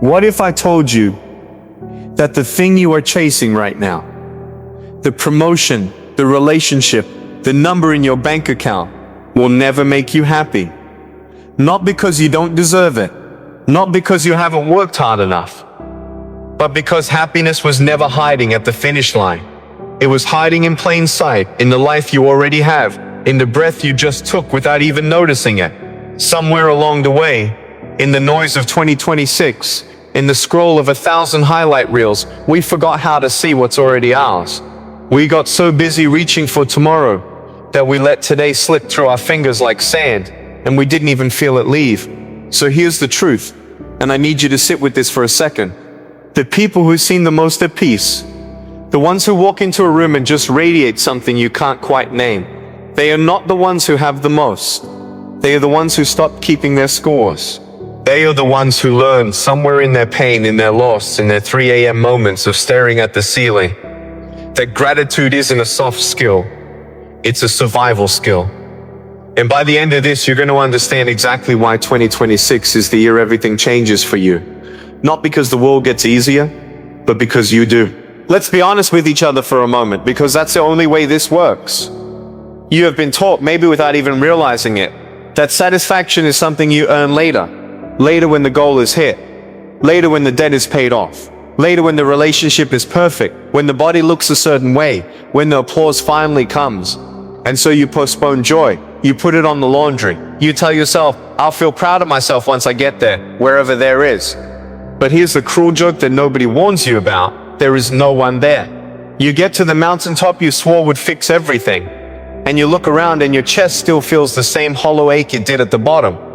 What if I told you that the thing you are chasing right now, the promotion, the relationship, the number in your bank account, will never make you happy? Not because you don't deserve it, not because you haven't worked hard enough, but because happiness was never hiding at the finish line. It was hiding in plain sight, in the life you already have, in the breath you just took without even noticing it. Somewhere along the way, in the noise of 2026, in the scroll of 1,000 highlight reels, we forgot how to see what's already ours. We got so busy reaching for tomorrow that we let today slip through our fingers like sand, and we didn't even feel it leave. So here's the truth, and I need you to sit with this for a second. The people who seem the most at peace, the ones who walk into a room and just radiate something you can't quite name, they are not the ones who have the most. They are the ones who stop keeping their scores. They are the ones who learn somewhere in their pain, in their loss, in their 3 a.m. moments of staring at the ceiling, that gratitude isn't a soft skill, it's a survival skill. And by the end of this, you're going to understand exactly why 2026 is the year everything changes for you. Not because the world gets easier, but because you do. Let's be honest with each other for a moment, because that's the only way this works. You have been taught, maybe without even realizing it, that satisfaction is something you earn later. Later when the goal is hit. Later when the debt is paid off. Later when the relationship is perfect. When the body looks a certain way. When the applause finally comes. And so you postpone joy. You put it on the laundry. You tell yourself, I'll feel proud of myself once I get there, wherever there is. But here's the cruel joke that nobody warns you about. There is no one there. You get to the mountaintop you swore would fix everything. And you look around and your chest still feels the same hollow ache it did at the bottom.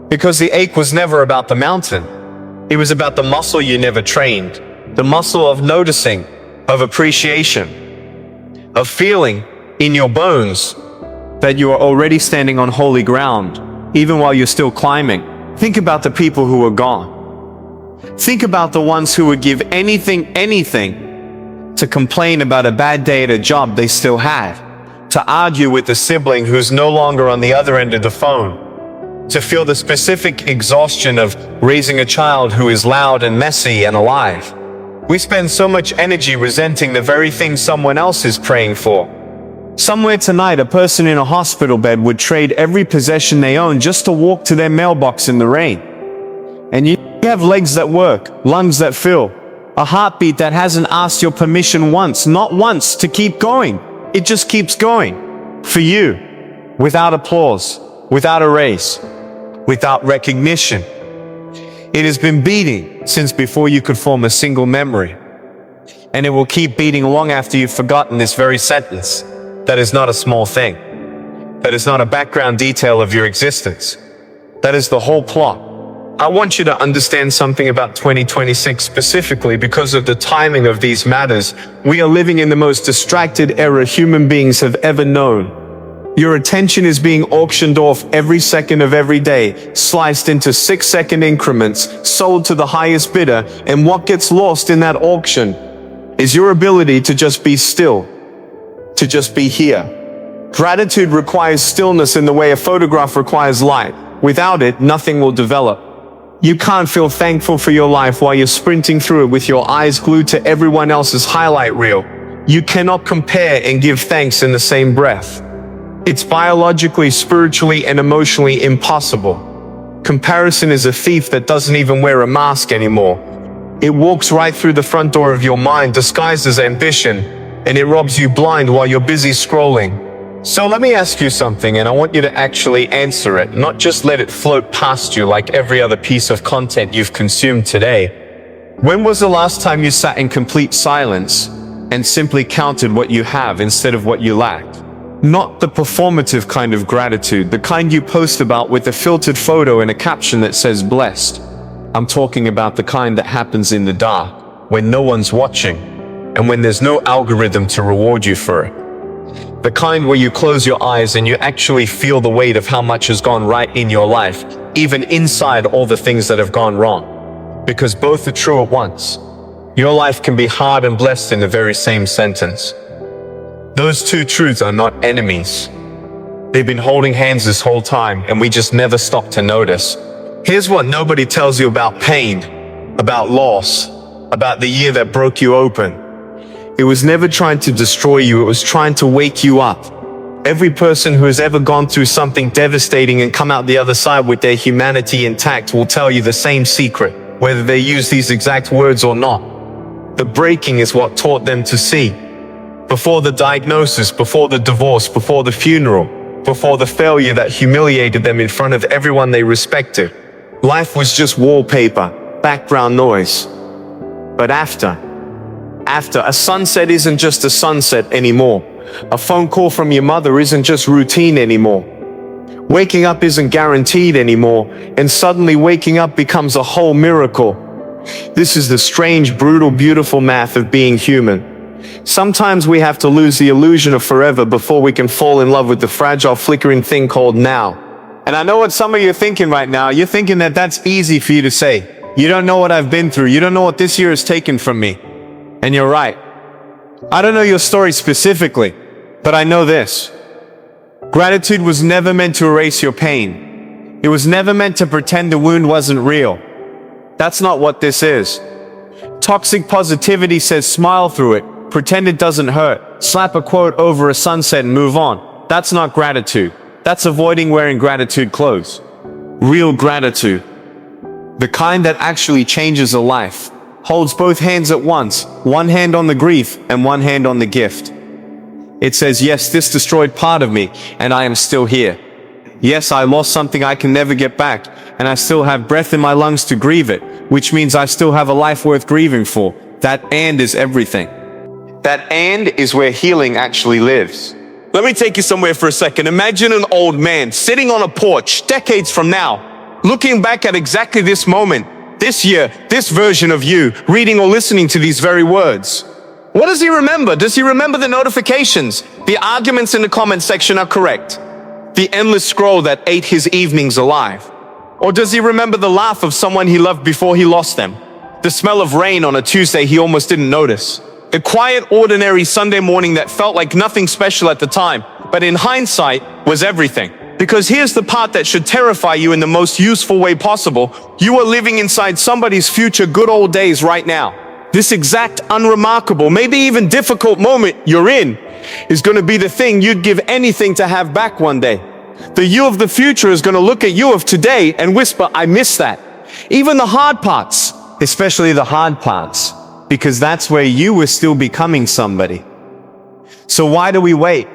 Because the ache was never about the mountain. It was about the muscle you never trained. The muscle of noticing, of appreciation, of feeling in your bones that you are already standing on holy ground, even while you're still climbing. Think about the people who are gone. Think about the ones who would give anything to complain about a bad day at a job they still had, to argue with the sibling who's no longer on the other end of the phone, to feel the specific exhaustion of raising a child who is loud and messy and alive. We spend so much energy resenting the very thing someone else is praying for. Somewhere tonight, a person in a hospital bed would trade every possession they own just to walk to their mailbox in the rain. And you have legs that work, lungs that fill, a heartbeat that hasn't asked your permission once, not once, to keep going. It just keeps going. For you, without applause, without a race, without recognition. It has been beating since before you could form a single memory. And it will keep beating long after you've forgotten this very sentence. That is not a small thing. That is not a background detail of your existence. That is the whole plot. I want you to understand something about 2026 specifically because of the timing of these matters. We are living in the most distracted era human beings have ever known. Your attention is being auctioned off every second of every day, sliced into 6-second increments, sold to the highest bidder, and what gets lost in that auction is your ability to just be still, to just be here. Gratitude requires stillness in the way a photograph requires light. Without it, nothing will develop. You can't feel thankful for your life while you're sprinting through it with your eyes glued to everyone else's highlight reel. You cannot compare and give thanks in the same breath. It's biologically, spiritually, and emotionally impossible. Comparison is a thief that doesn't even wear a mask anymore. It walks right through the front door of your mind disguised as ambition, and it robs you blind while you're busy scrolling. So let me ask you something, and I want you to actually answer it, not just let it float past you like every other piece of content you've consumed today. When was the last time you sat in complete silence and simply counted what you have instead of what you lacked? Not the performative kind of gratitude, the kind you post about with a filtered photo and a caption that says blessed. I'm talking about the kind that happens in the dark, when no one's watching, and when there's no algorithm to reward you for it. The kind where you close your eyes and you actually feel the weight of how much has gone right in your life, even inside all the things that have gone wrong. Because both are true at once. Your life can be hard and blessed in the very same sentence. Those two truths are not enemies. They've been holding hands this whole time, and we just never stop to notice. Here's what nobody tells you about pain. about loss, about the year that broke you open. It was never trying to destroy you, it was trying to wake you up. Every person who has ever gone through something devastating and come out the other side with their humanity intact will tell you the same secret, whether they use these exact words or not. The breaking is what taught them to see. Before the diagnosis, before the divorce, before the funeral, before the failure that humiliated them in front of everyone they respected, life was just wallpaper, background noise. But after, a sunset isn't just a sunset anymore. A phone call from your mother isn't just routine anymore. Waking up isn't guaranteed anymore, and suddenly waking up becomes a whole miracle. This is the strange, brutal, beautiful math of being human. Sometimes we have to lose the illusion of forever before we can fall in love with the fragile, flickering thing called now. And I know what some of you are thinking right now. You're thinking that that's easy for you to say. You don't know what I've been through. You don't know what this year has taken from me. And you're right. I don't know your story specifically, but I know this. Gratitude was never meant to erase your pain. It was never meant to pretend the wound wasn't real. That's not what this is. Toxic positivity says smile through it, pretend it doesn't hurt, slap a quote over a sunset and move on. That's not gratitude. That's avoiding wearing gratitude clothes. Real gratitude, the kind that actually changes a life, holds both hands at once, one hand on the grief and one hand on the gift. It says, yes, this destroyed part of me, and I am still here. Yes, I lost something I can never get back, and I still have breath in my lungs to grieve it, which means I still have a life worth grieving for. That and is everything. That and is where healing actually lives. Let me take you somewhere for a second. Imagine an old man sitting on a porch decades from now, looking back at exactly this moment, this year, this version of you, reading or listening to these very words. What does he remember? Does he remember the notifications? The arguments in the comment section are correct. The endless scroll that ate his evenings alive. Or does he remember the laugh of someone he loved before he lost them? The smell of rain on a Tuesday he almost didn't notice. The quiet, ordinary Sunday morning that felt like nothing special at the time, but in hindsight was everything. Because here's the part that should terrify you in the most useful way possible. You are living inside somebody's future good old days right now. This exact unremarkable, maybe even difficult moment you're in is going to be the thing you'd give anything to have back one day. The you of the future is going to look at you of today and whisper, I miss that. Even the hard parts, especially the hard parts, because that's where you were still becoming somebody. So why do we wait?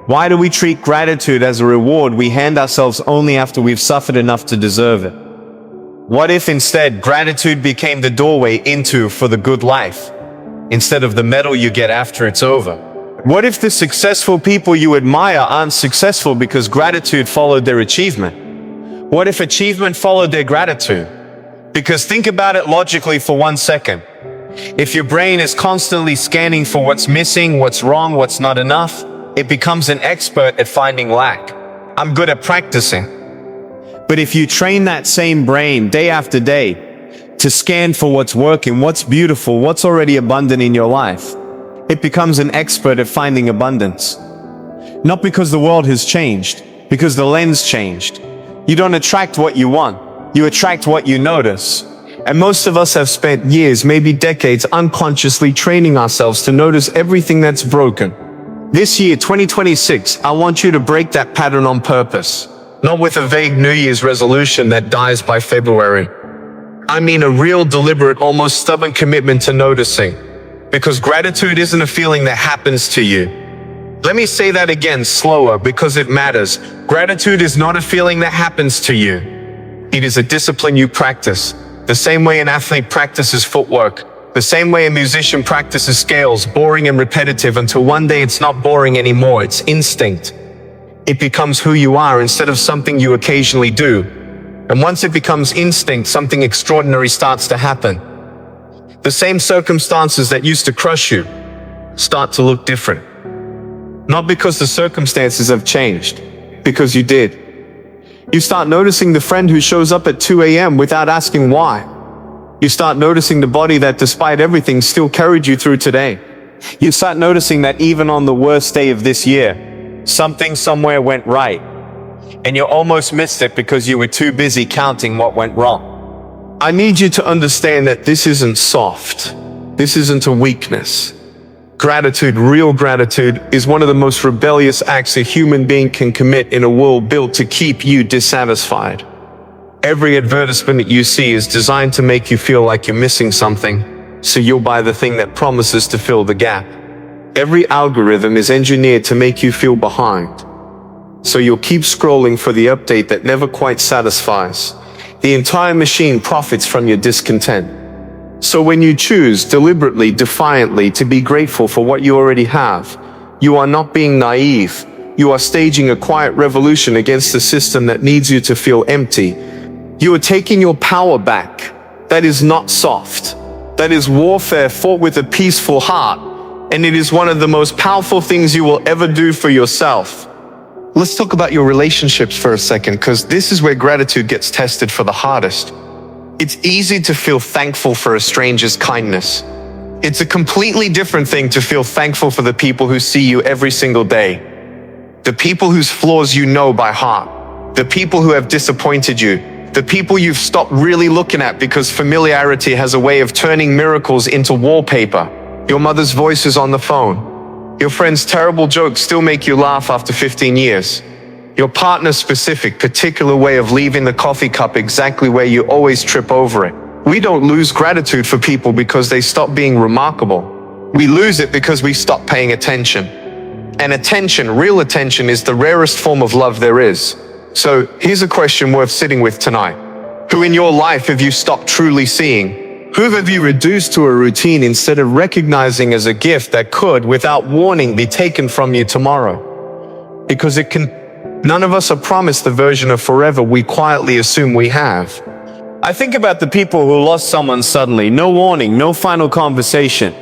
Why do we treat gratitude as a reward we hand ourselves only after we've suffered enough to deserve it? What if instead gratitude became the doorway into for the good life, instead of the medal you get after it's over? What if the successful people you admire aren't successful because gratitude followed their achievement? What if achievement followed their gratitude? Because think about it logically for 1 second. If your brain is constantly scanning for what's missing, what's wrong, what's not enough, it becomes an expert at finding lack. I'm good at practicing. But if you train that same brain day after day to scan for what's working, what's beautiful, what's already abundant in your life, it becomes an expert at finding abundance. Not because the world has changed, because the lens changed. You don't attract what you want, you attract what you notice. And most of us have spent years, maybe decades, unconsciously training ourselves to notice everything that's broken. This year, 2026, I want you to break that pattern on purpose. Not with a vague New Year's resolution that dies by February. I mean a real, deliberate, almost stubborn commitment to noticing. Because gratitude isn't a feeling that happens to you. Let me say that again, slower, because it matters. Gratitude is not a feeling that happens to you. It is a discipline you practice. The same way an athlete practices footwork. The same way a musician practices scales, boring and repetitive, until one day it's not boring anymore, it's instinct. It becomes who you are instead of something you occasionally do. And once it becomes instinct, something extraordinary starts to happen. The same circumstances that used to crush you start to look different. Not because the circumstances have changed, because you did. You start noticing the friend who shows up at 2 a.m. without asking why. You start noticing the body that despite everything still carried you through today. You start noticing that even on the worst day of this year, something somewhere went right, and you almost missed it because you were too busy counting what went wrong. I need you to understand that this isn't soft. This isn't a weakness. Gratitude, real gratitude, is one of the most rebellious acts a human being can commit in a world built to keep you dissatisfied. Every advertisement that you see is designed to make you feel like you're missing something, so you'll buy the thing that promises to fill the gap. Every algorithm is engineered to make you feel behind, so you'll keep scrolling for the update that never quite satisfies. The entire machine profits from your discontent. So when you choose deliberately, defiantly to be grateful for what you already have, you are not being naive. You are staging a quiet revolution against the system that needs you to feel empty. You are taking your power back. That is not soft. That is warfare fought with a peaceful heart, and it is one of the most powerful things you will ever do for yourself. Let's talk about your relationships for a second, because this is where gratitude gets tested for the hardest. It's easy to feel thankful for a stranger's kindness. It's a completely different thing to feel thankful for the people who see you every single day. The people whose flaws you know by heart. The people who have disappointed you. The people you've stopped really looking at because familiarity has a way of turning miracles into wallpaper. Your mother's voice is on the phone. Your friend's terrible jokes still make you laugh after 15 years. Your partner's specific, particular way of leaving the coffee cup exactly where you always trip over it. We don't lose gratitude for people because they stop being remarkable. We lose it because we stop paying attention. And attention, real attention, is the rarest form of love there is. So here's a question worth sitting with tonight. Who in your life have you stopped truly seeing? Who have you reduced to a routine instead of recognizing as a gift that could, without warning, be taken from you tomorrow? Because it can. None of us are promised the version of forever we quietly assume we have. I think about the people who lost someone suddenly, no warning, no final conversation,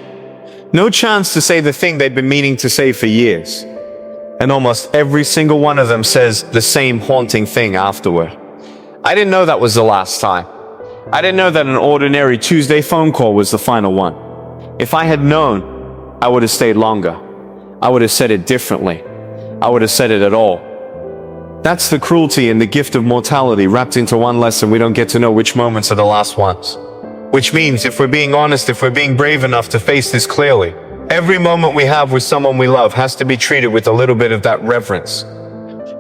no chance to say the thing they'd been meaning to say for years. And almost every single one of them says the same haunting thing afterward. I didn't know that was the last time. I didn't know that an ordinary Tuesday phone call was the final one. If I had known, I would have stayed longer. I would have said it differently. I would have said it at all. That's the cruelty and the gift of mortality wrapped into one lesson. We don't get to know which moments are the last ones. Which means, if we're being honest, if we're being brave enough to face this clearly, every moment we have with someone we love has to be treated with a little bit of that reverence.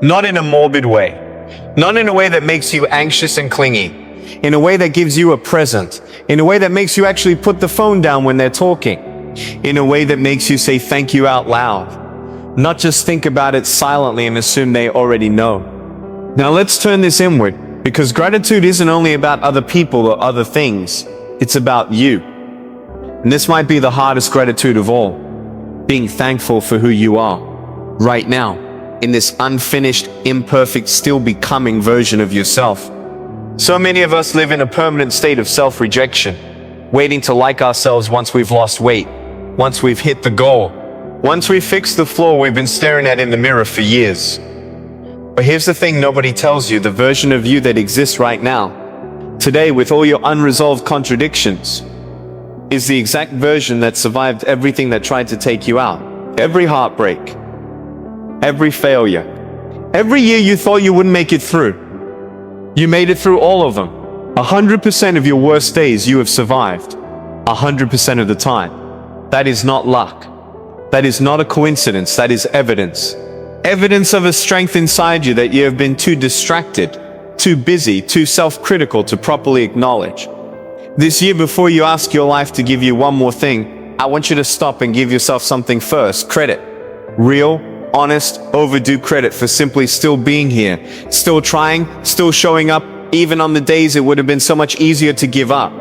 Not in a morbid way. Not in a way that makes you anxious and clingy. In a way that gives you a present. In a way that makes you actually put the phone down when they're talking. In a way that makes you say thank you out loud. Not just think about it silently and assume they already know. Now let's turn this inward, because gratitude isn't only about other people or other things. It's about you. And this might be the hardest gratitude of all. Being thankful for who you are, right now, in this unfinished, imperfect, still becoming version of yourself. So many of us live in a permanent state of self-rejection, waiting to like ourselves once we've lost weight, once we've hit the goal, once we fix the flaw we've been staring at in the mirror for years. But here's the thing nobody tells you, the version of you that exists right now, today with all your unresolved contradictions, is the exact version that survived everything that tried to take you out. Every heartbreak, every failure, every year you thought you wouldn't make it through. You made it through all of them. 100% of your worst days you have survived. 100% of the time. That is not luck. That is not a coincidence, that is evidence. Evidence of a strength inside you that you have been too distracted, too busy, too self-critical to properly acknowledge. This year, before you ask your life to give you one more thing, I want you to stop and give yourself something first. Credit. Real, honest, overdue credit for simply still being here, still trying, still showing up, even on the days it would have been so much easier to give up.